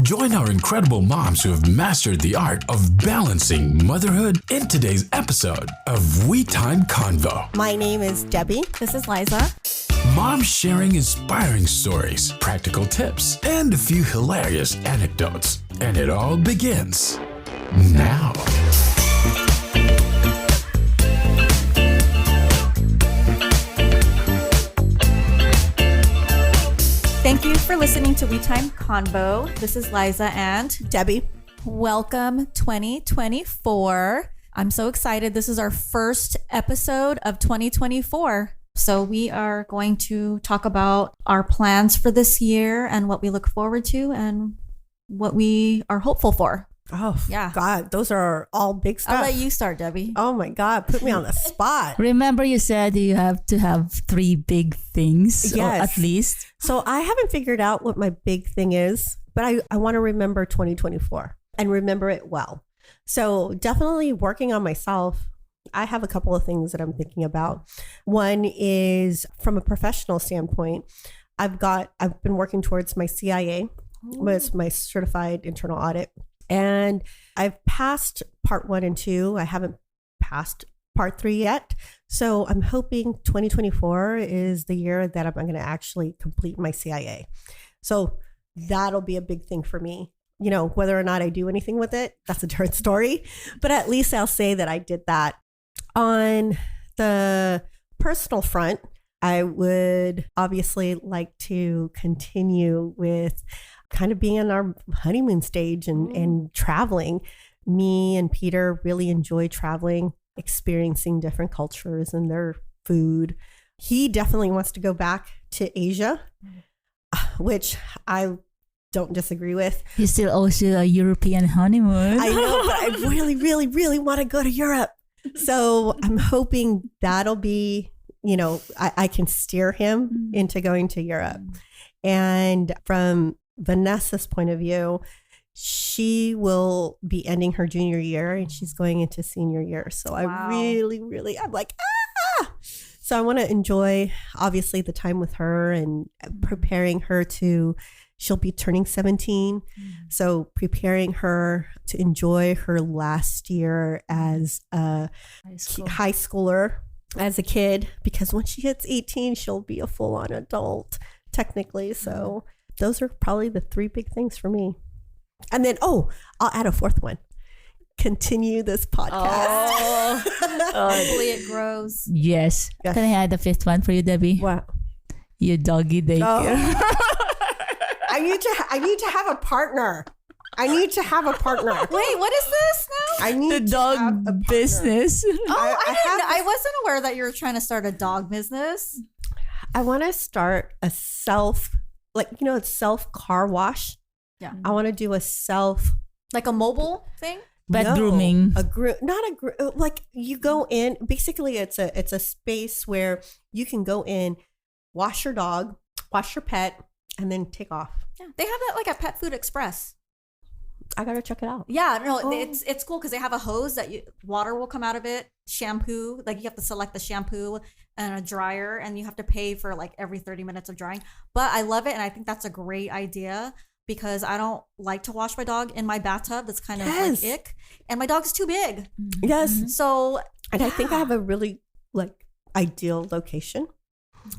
Join our incredible moms who have mastered the art of balancing motherhood in today's episode of We Time Convo. My name is Debbie. This is Liza. Moms sharing inspiring stories, practical tips, and a few hilarious anecdotes. And it all begins now. Thank you for listening to We Time Convo. This is Liza and Debbie. welcome 2024. I'm so excited. This is our first episode of 2024. So we are going to talk about our plans for this year and what we look forward to and what we are hopeful for. Oh, Yeah. God, those are all big stuff. I'll let you start, Debbie. Oh, my God, put me on the spot. Remember you said you have to have three big things, or Yes. at least. So I haven't figured out what my big thing is, but I want to remember 2024 and remember it well. So definitely working on myself. I have a couple of things that I'm thinking about. One is from a professional standpoint. I've been working towards my CIA, was my certified internal audit. And I've passed part 1 and 2. I haven't passed part 3 yet. So I'm hoping 2024 is the year that I'm going to actually complete my CIA. So that'll be a big thing for me. You know, whether or not I do anything with it, that's a different story. But at least I'll say that I did that. On the personal front, I would obviously like to continue with kind of being in our honeymoon stage and traveling. Me and Peter really enjoy traveling, experiencing different cultures and their food. He definitely wants to go back to Asia, which I don't disagree with. You still owes you a European honeymoon. I know, but I really, really, really want to go to Europe. So I'm hoping that'll be, you know, I can steer him into going to Europe. And from Vanessa's point of view, she will be ending her junior year and she's going into senior year. So Wow. I really, I'm like, So I want to enjoy, obviously, the time with her and preparing her she'll be turning 17. So preparing her to enjoy her last year as a high schooler, as a kid, because when she hits 18, she'll be a full-on adult, technically. So those are probably the 3 big things for me. And then, I'll add a 4th one. Continue this podcast. Hopefully it grows. Yes. Yes. Can I add the 5th one for you, Debbie? Wow. Your doggy daycare. I need to have a partner. I need to have a partner. Wait, what is this now? I need The to have a dog partner. business. I wasn't aware that you were trying to start a dog business. I want to start a self car wash. Yeah. I want to do a self Like a mobile thing? Pet grooming. Like you go in. Basically, it's a space where you can go in, wash your dog, wash your pet, and then take off. Yeah. They have that like at Pet Food Express. I gotta check it out. Yeah, no, it's cool because they have a hose that water will come out of it, shampoo, like you have to select the shampoo and a dryer, and you have to pay for like every 30 minutes of drying. But I love it, and I think that's a great idea because I don't like to wash my dog in my bathtub. That's kind of like ick, and my dog's too big. Yes. So, And I think I have a really like ideal location.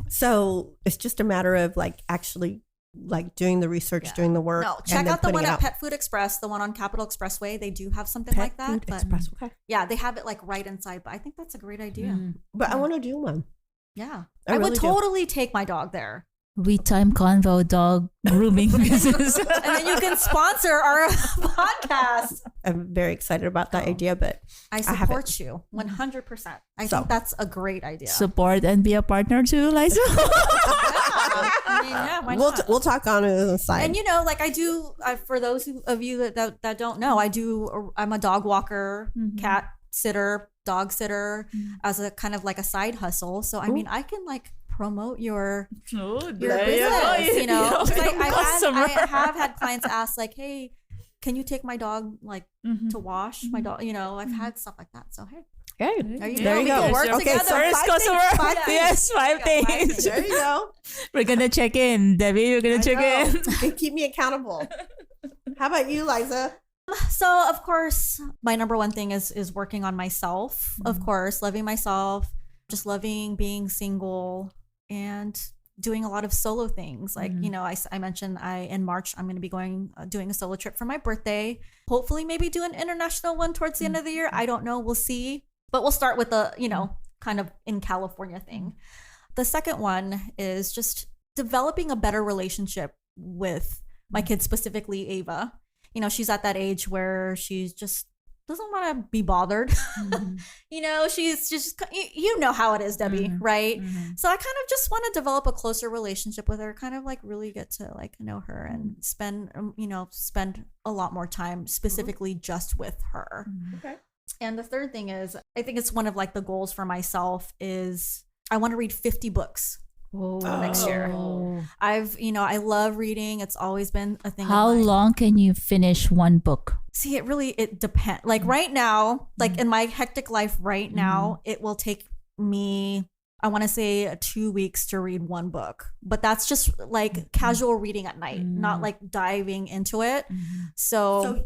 So it's just a matter of like actually like doing the research, doing the work. No, check out the one at Pet Food Express, the one on Capitol Expressway. They do have something like that. Food But Express. Okay. yeah, they have it like right inside. But I think that's a great idea. But I want to do one. Yeah. I I really would do. totally take my dog there. We Time Convo dog grooming business. And then you can sponsor our podcast. I'm very excited about that idea, but I have support you 100%. I think that's a great idea. Support and be a partner too, Liza. I mean, yeah, why not? we'll talk on it on the side. And you know, like I do, for those of you that don't know, I'm a dog walker, cat sitter, dog sitter as a kind of like a side hustle. So I mean, I can like promote your business, you know. 'Cause I have had clients ask like, hey, can you take my dog like to wash my dog? You know, I've had stuff like that. So hey, Okay. there you There go. you We go. can work Okay, together. so First customer. five things. Yes, 5 things. There you go. We're gonna check in, Debbie. We're gonna check in. And keep me accountable. How about you, Liza? So of course, my number one thing is working on myself. Of course, loving myself, just loving being single, and doing a lot of solo things. Like I mentioned, in March I'm going to be doing a solo trip for my birthday. Hopefully, maybe do an international one towards the end of the year. I don't know. We'll see. But we'll start with the kind of in California thing. The second one is just developing a better relationship with my kids, specifically Ava. She's at that age where she's just doesn't want to be bothered. She's just, how it is, Debbie, right? So I kind of just want to develop a closer relationship with her, kind of like really get to like know her and spend a lot more time specifically just with her. Okay. And the third thing is, I think it's one of like the goals for myself is I want to read 50 books. Next year. I love reading. It's always been a thing. How long can you finish one book? See, it depends. Like right now, like in my hectic life right now, it will take me, I want to say 2 weeks to read one book, but that's just like casual reading at night, not like diving into it. So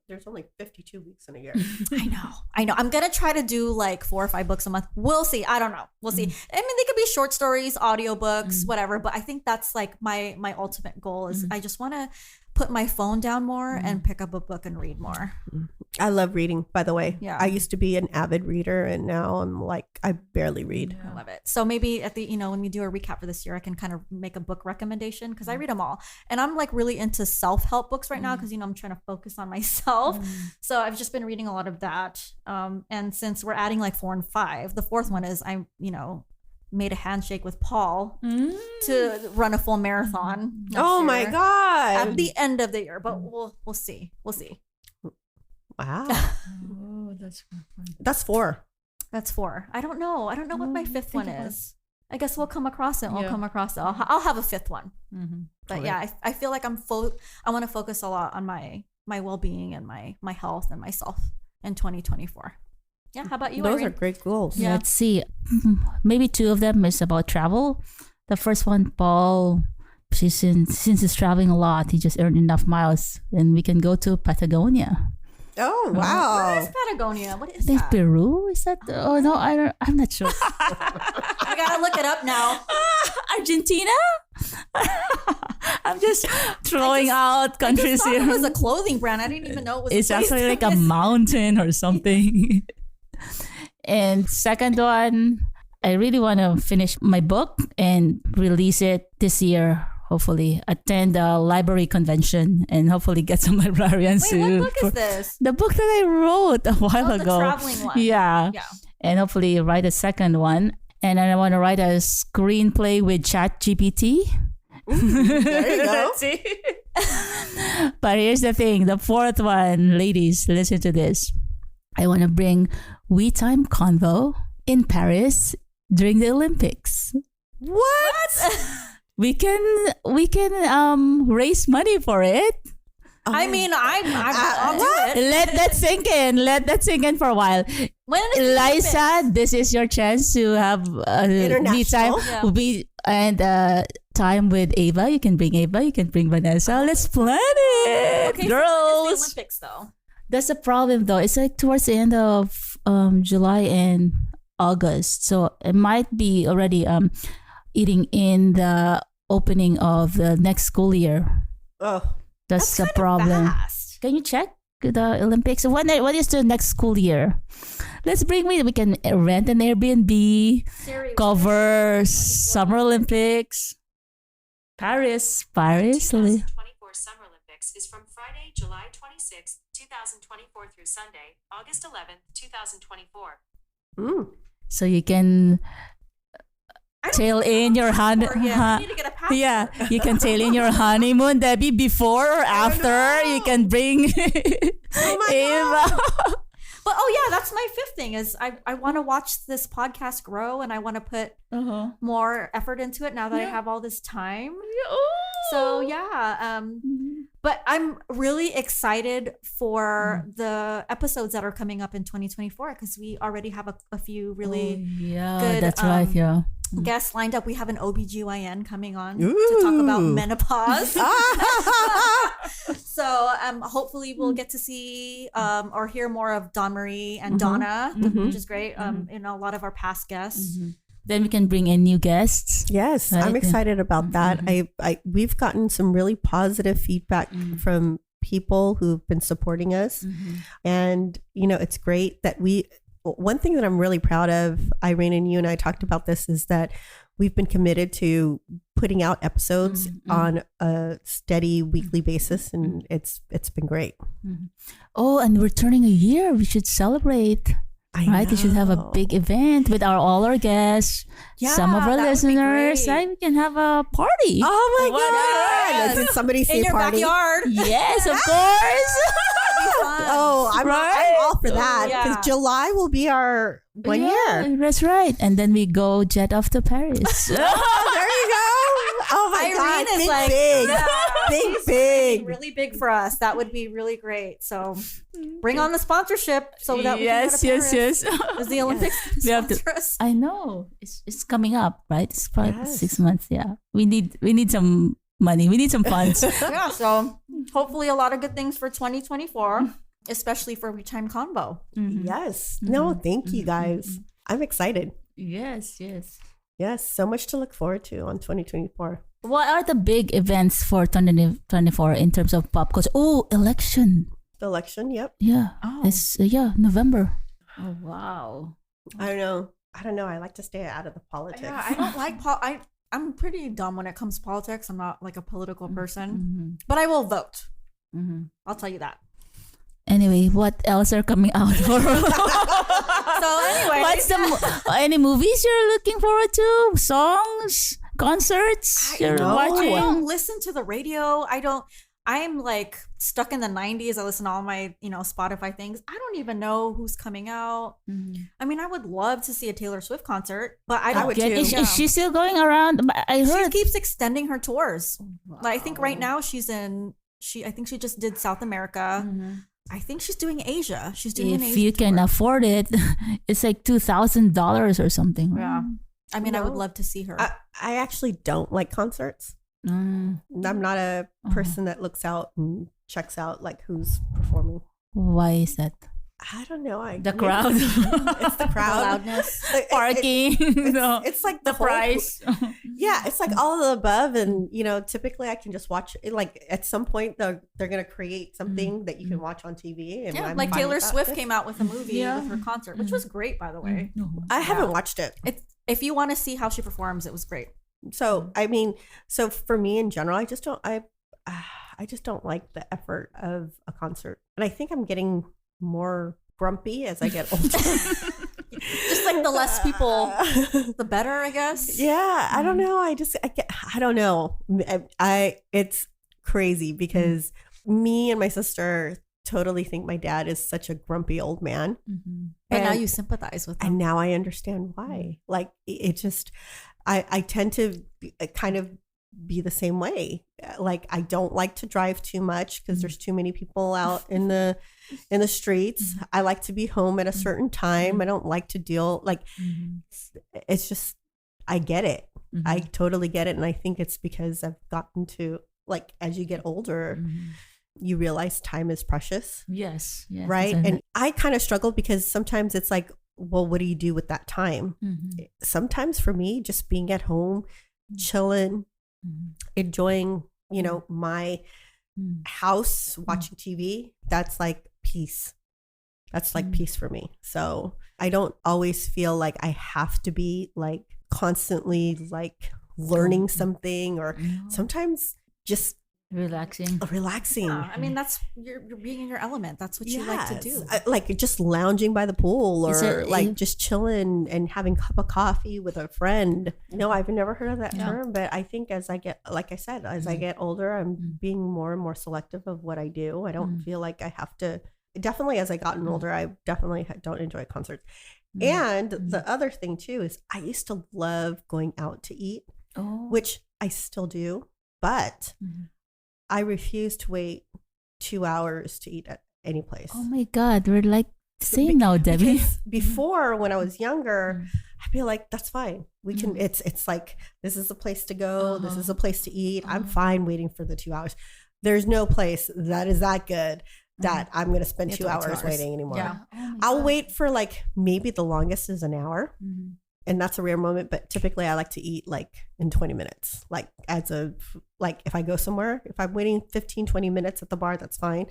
there's only 52 weeks in a year. I know. I'm going to try to do like 4 or 5 books a month. We'll see. I don't know. We'll see. I mean, they could be short stories, audiobooks, whatever, but I think that's like my ultimate goal is I just want to put my phone down more and pick up a book and read more. I love reading, by the way. Yeah. I used to be an avid reader, and now I'm like, I barely read. I love it. So maybe at the, when we do a recap for this year, I can kind of make a book recommendation because I read them all. And I'm like really into self-help books right now because, I'm trying to focus on myself. So I've just been reading a lot of that. And since we're adding like 4 and 5, the fourth one is made a handshake with Paul to run a full marathon. Oh my God. At the end of the year, but we'll see. We'll see. Wow. That's fun. That's 4. That's 4. I don't know what my fifth one is. I guess we'll come across it. I'll have a fifth one. But yeah, I feel like I want to focus a lot on my well-being and my health and myself in 2024. Yeah, how about you, Those Irene? are great goals. Yeah. Let's see. Maybe 2 of them is about travel. The first one, Paul, since he's traveling a lot, he just earned enough miles and we can go to Patagonia. Oh, wow. What is Patagonia? What I is think that? Peru? Is that? Oh, no, I'm not sure. I gotta look it up now. Argentina? I'm just throwing out countries I thought here. it was a clothing brand. I didn't even know it was. It's a place actually like to a visit. mountain or something. And second one, I really want to finish my book and release it this year. Hopefully, attend a library convention and hopefully get some librarians. Wait, what book is this? The book that I wrote a while The ago. traveling one. Yeah. Yeah. And hopefully write a second one. And then I want to write a screenplay with ChatGPT. There you go. But here's the thing. The fourth one, ladies, listen to this. I want to bring We Time Convo in Paris during the Olympics. What? We can raise money for it. I mean, I'll do it. Let that sink in. Let that sink in for a while. When is the Olympics? Eliza, this is your chance to have me time. Yeah. Time with Ava. You can bring Ava. You can bring Vanessa. Let's plan it, Okay, girls. So when is the Olympics though? That's the problem, though. It's like towards the end of July and August, so it might be already eating in the opening of the next school year. Oh, That's the kind of problem. fast. Can you check the Olympics? When is the next school year? Let's bring we can rent an Airbnb, Siri, cover Summer Olympics. Paris. 2024 Summer Olympics is from Friday, July 26, 2024 through Sunday, August 11th, 2024. So you can tail in your I need to get a passport. Yeah, you can tail in your honeymoon, Debbie, before or after. You can bring Ava. But that's my fifth thing is I want to watch this podcast grow and I want to put more effort into it now that I have all this time. So but I'm really excited for the episodes that are coming up in 2024 because we already have a few really good that's right. Yeah. guests lined up. We have an OBGYN coming on to talk about menopause. So hopefully we'll get to see or hear more of Dawn Marie and Donna, which is great. You know, a lot of our past guests. Then we can bring in new guests. Yes, Right. I'm excited about that. We've gotten some really positive feedback from people who've been supporting us. And, you know, it's great that one thing that I'm really proud of, Irene, and you and I talked about this, is that we've been committed to putting out episodes on a steady weekly basis. And it's been great. Oh, and we're turning a year. We should celebrate. Right, we should have a big event with all our guests, some of our that would be listeners. great. Right, we can have a party. Oh my Why God. not? Did somebody say In your party? backyard. Yes, of course. Oh, I'm all for that. Yeah. Because July will be our 1 year. That's right. And then we go jet off to Paris. Oh, there you go. Oh my Irene God. is Think like, big. yeah, Think she's big. really big for us. That would be really great. So bring on the sponsorship so that we can go to yes. Paris. Is the Olympics We have to- sponsor us? I know. It's coming up, right? It's probably Yes. 6 months. Yeah. We need some money. We need some funds. Yeah, so hopefully a lot of good things for 2024, especially for We Time Convo. Yes. No, thank you guys. I'm excited. yes. Yes. So much to look forward to on 2024. What are the big events for 2024 in terms of pop culture? Oh, election. The election. Yep. Yeah. Oh. It's November. Oh, wow. I don't know. I like to stay out of the politics. Yeah, I don't like I'm pretty dumb when it comes to politics. I'm not like a political person, but I will vote. I'll tell you that. Anyway, what else are coming out for? So anyway, What's any movies you're looking forward to? Songs, concerts you're know. I watching? don't listen to the radio. I'm like stuck in the 90s. I listen to all my, Spotify things. I don't even know who's coming out. I mean, I would love to see a Taylor Swift concert, but I don't would get too. Is she still going around? I She heard. keeps extending her tours. Like, I think right now I think she just did South America. I think she's doing Asia. She's doing an If Asia you can tour. afford it, it's like $2,000 or something. Yeah. I mean, I would No. love to see her. I actually don't like concerts. I'm not a person that looks out and checks out like who's performing. Why is that? I don't know. The crowd, It's the The crowd. loudness. parking, It's like the whole- price. Yeah, it's like all of the above, and typically I can just watch it. Like at some point, they're gonna create something that you can watch on TV. And Yeah, I'm like fine Taylor with that. Swift came out with a movie Yeah. with her concert, which was great, by the way. I haven't watched it, If you want to see how she performs, it was great. so I mean, so for me in general, I just don't. I just don't like the effort of a concert, and I think I'm getting more grumpy as I get older. Just like the less people, the better, I guess. Yeah, I don't know. I don't know. It's crazy because me and my sister totally think my dad is such a grumpy old man. But now And- you sympathize with And them. now I understand why. Like it just, I tend to kind of be the same way. Like I don't like to drive too much because there's too many people out in the streets. I like to be home at a certain time. I don't like to deal like it's just I get it. I totally get it, and I think it's because I've gotten to like as you get older, you realize time is precious, Yes. right? And I kind of struggle because sometimes it's like, well, what do you do with that time? Sometimes for me, just being at home, chilling, enjoying, my house, watching TV, that's like peace. That's like peace for me. So I don't always feel like I have to be like constantly like learning something or sometimes just relaxing. relaxing. Yeah, I mean, that's you're being in your element. That's what you like to do. Like just lounging by the pool Is or it- like just chilling and having a cup of coffee with a friend. No, I've never heard of that term, but I think as I get, like I said, as I get older, I'm being more and more selective of what I do. I don't feel like I have to. Definitely, as I gotten older, I definitely don't enjoy concerts. And the other thing too is I used to love going out to eat, Oh. which I still do, but I refuse to wait 2 hours to eat at any place. Oh my God, we're like the same now, Debbie. Because before, when I was younger, I'd be like, "That's fine. We can." It's like this is a place to go. This is a place to eat. I'm fine waiting for the 2 hours. There's no place that is that good that I'm going to spend You 2 have to wait 2 hours hours. waiting anymore. Yeah. I'll wait for like maybe the longest is an hour. And that's a rare moment, but typically I like to eat like in 20 minutes. Like if I go somewhere, if I'm waiting 15, 20 minutes at the bar, that's fine.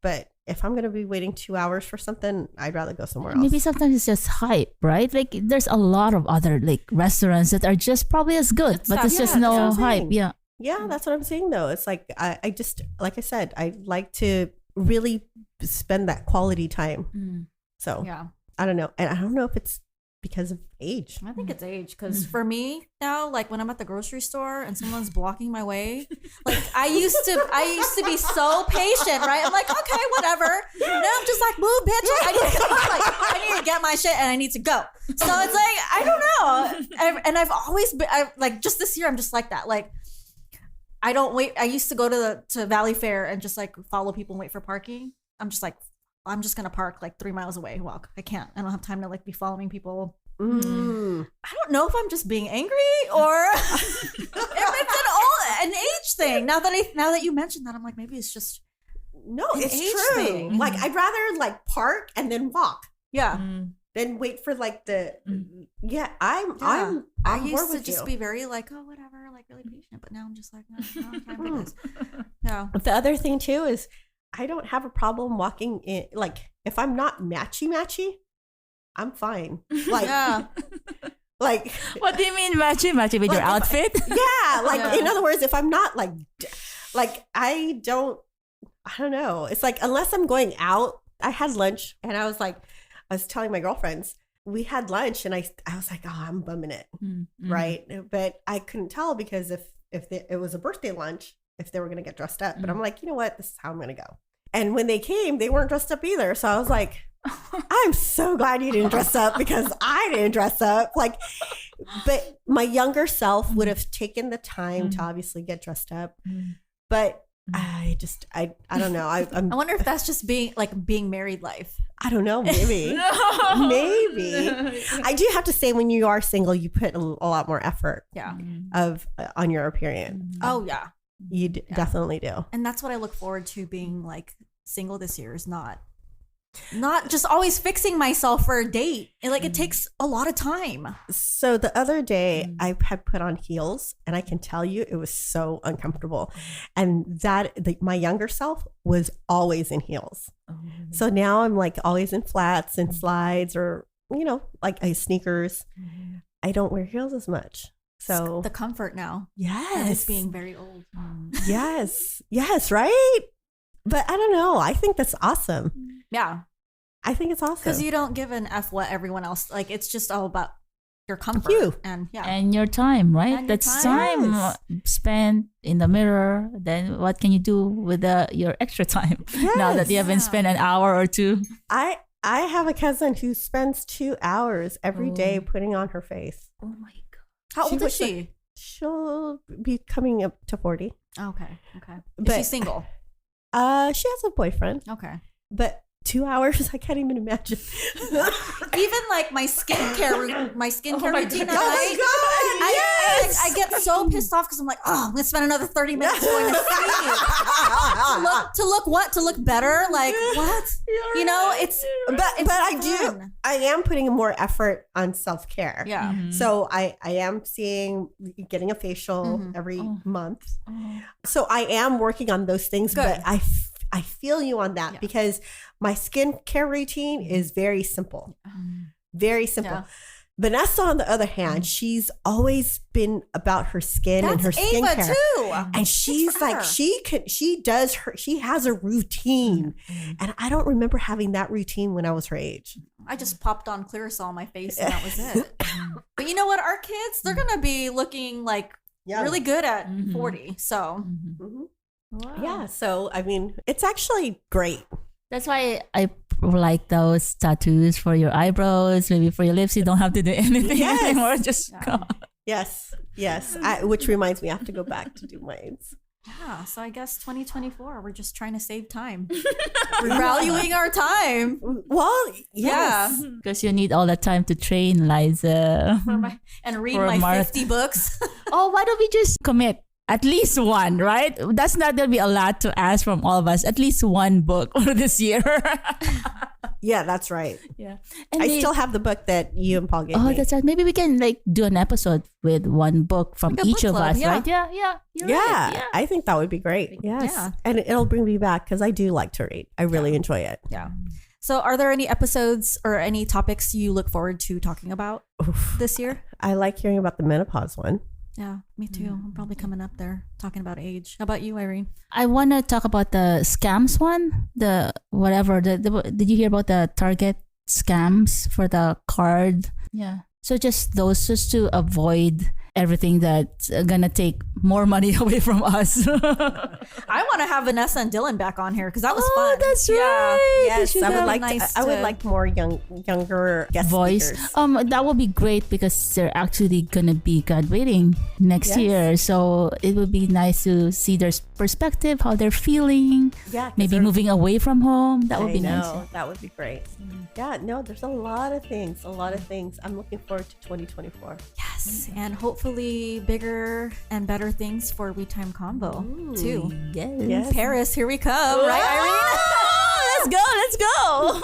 But if I'm going to be waiting 2 hours for something, I'd rather go somewhere else. Maybe sometimes it's just hype, right? Like there's a lot of other like restaurants that are just probably as good, but it's just yeah, no that's what I'm hype. saying. Yeah. Yeah, that's what I'm saying though. It's like, I just, like I said, I like to really spend that quality time. So Yeah. I don't know. And I don't know if it's because of age. I think it's age because for me now, like when I'm at the grocery store and someone's blocking my way, like I used to be so patient, right? I'm like, okay, whatever. Now I'm just like, move, bitch. I need to get my shit and I need to go. So it's like, I don't know. And I've always been like, just this year, I'm just like that. Like, I don't wait. I used to go to Valley Fair and just like follow people and wait for parking. I'm just like, I'm just gonna park like 3 miles away. Walk. I can't. I don't have time to like be following people. I don't know if I'm just being angry or if it's an age thing. Now that you mentioned that, I'm like, maybe it's just No, an it's age true. thing. Like I'd rather like park and then walk yeah. than wait for like the I'm I more used to with just you. be very like, oh, whatever, like really patient. But now I'm just like, no, I don't have time for this. Yeah. The other thing too is I don't have a problem walking in. Like if I'm not matchy, I'm fine. Like Yeah. like What do you mean matchy with Like, your if I- outfit? yeah, like Yeah. in other words, if I'm not like I don't know. It's like unless I'm going out. I had lunch and I was telling my girlfriends we had lunch and I was like, oh, I'm bumming it, right? But I couldn't tell because if it was a birthday lunch, if they were gonna get dressed up. But I'm like, you know what? This is how I'm gonna go. And when they came, they weren't dressed up either. So I was like, I'm so glad you didn't dress up because I didn't dress up. Like, but my younger self would have taken the time to obviously get dressed up. But I don't know. I wonder if that's just being married life. I don't know. Maybe. Maybe. I do have to say, when you are single, you put a lot more effort Yeah. on your appearance. Oh yeah. You definitely do. And that's what I look forward to being like single this year is not just always fixing myself for a date. And like it takes a lot of time. So the other day I had put on heels and I can tell you it was so uncomfortable. And my younger self was always in heels. So now I'm like always in flats and slides or, like sneakers. I don't wear heels as much. So The comfort now. yes, It's being very old. yes, right? But I don't know. I think that's awesome. Yeah. I think it's awesome. Because you don't give an F what everyone else, like it's just all about your comfort. You. And yeah. And your time, right? And your That's time. time spent in the mirror. Then what can you do with your extra time now that you haven't spent an hour or two? I have a cousin who spends 2 hours every day putting on her face. Oh my god! How She old is was she? She'll be coming up to 40. Okay. Is But- she single? She has a boyfriend, Okay. but 2 hours, I can't even imagine. Even like my skincare routine at Oh night. my God, yes! I get so pissed off because I'm like, oh, I'm gonna spend another 30 minutes going to sleep. to look what? To look better? Like what? It's I am putting more effort on self-care. Yeah. So I am getting a facial every month. So I am working on those things, Good. but I feel you on that because my skincare routine is very simple. Very simple. Yeah. Vanessa, on the other hand, she's always been about her skin and her That's Ava skincare. too. And she's for like, her. she has a routine. And I don't remember having that routine when I was her age. I just popped on Clearasil on my face and that was it. But you know what? Our kids, they're gonna be looking like really good at 40. So Yeah. So, I mean, it's actually great. That's why I like those tattoos for your eyebrows, maybe for your lips. You don't have to do anything Yes. anymore. Just go. Yes. Yes. Which reminds me, I have to go back to do mine. yeah, so I guess 2024, we're just trying to save time. We're valuing our time. Well, yes. Because you need all the time to train, Liza. And read For my Martha. 50 books. Oh, why don't we just commit At least one, right? That's not going to be a lot to ask from all of us. At least one book for this year. Yeah, that's right. Yeah. I still have the book that you and Paul gave me. Oh, that's right. Maybe we can like do an episode with one book from Like a each book of club, us, yeah. right? Yeah. You're Yeah, right. I think that would be great. Yes. Yeah. And it'll bring me back because I do like to read. I really enjoy it. Yeah. So, are there any episodes or any topics you look forward to talking about this year? I like hearing about the menopause one. Yeah, me too. I'm probably coming up there talking about age. How about you, Irene? I want to talk about the scams one. The whatever. Did you hear about the Target scams for the card? Yeah. So just those, just to avoid everything that's gonna take more money away from us. I want to have Vanessa and Dylan back on here because that was fun. That's Yeah. right. Yes, You I should would have like. nice I would to- like more younger guest voice. speakers. That would be great because they're actually gonna be graduating next Yes. year. So it would be nice to see their perspective, how they're feeling. Yeah, 'cause Maybe they're- moving away from home. That would I be know, nice. that would be great. Yeah, no, there's a lot of things. I'm looking forward to 2024. Yes, and hopefully bigger and better things for We Time Combo too. Yes. Paris, here we come, right, Irene? Let's go.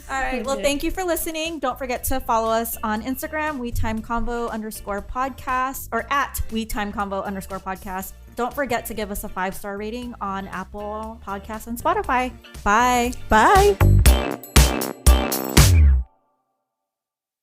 All right. Well, thank you for listening. Don't forget to follow us on Instagram, WeTimeCombo_podcast, or at WeTimeCombo_podcast. Don't forget to give us a 5-star rating on Apple Podcasts and Spotify. Bye. Bye.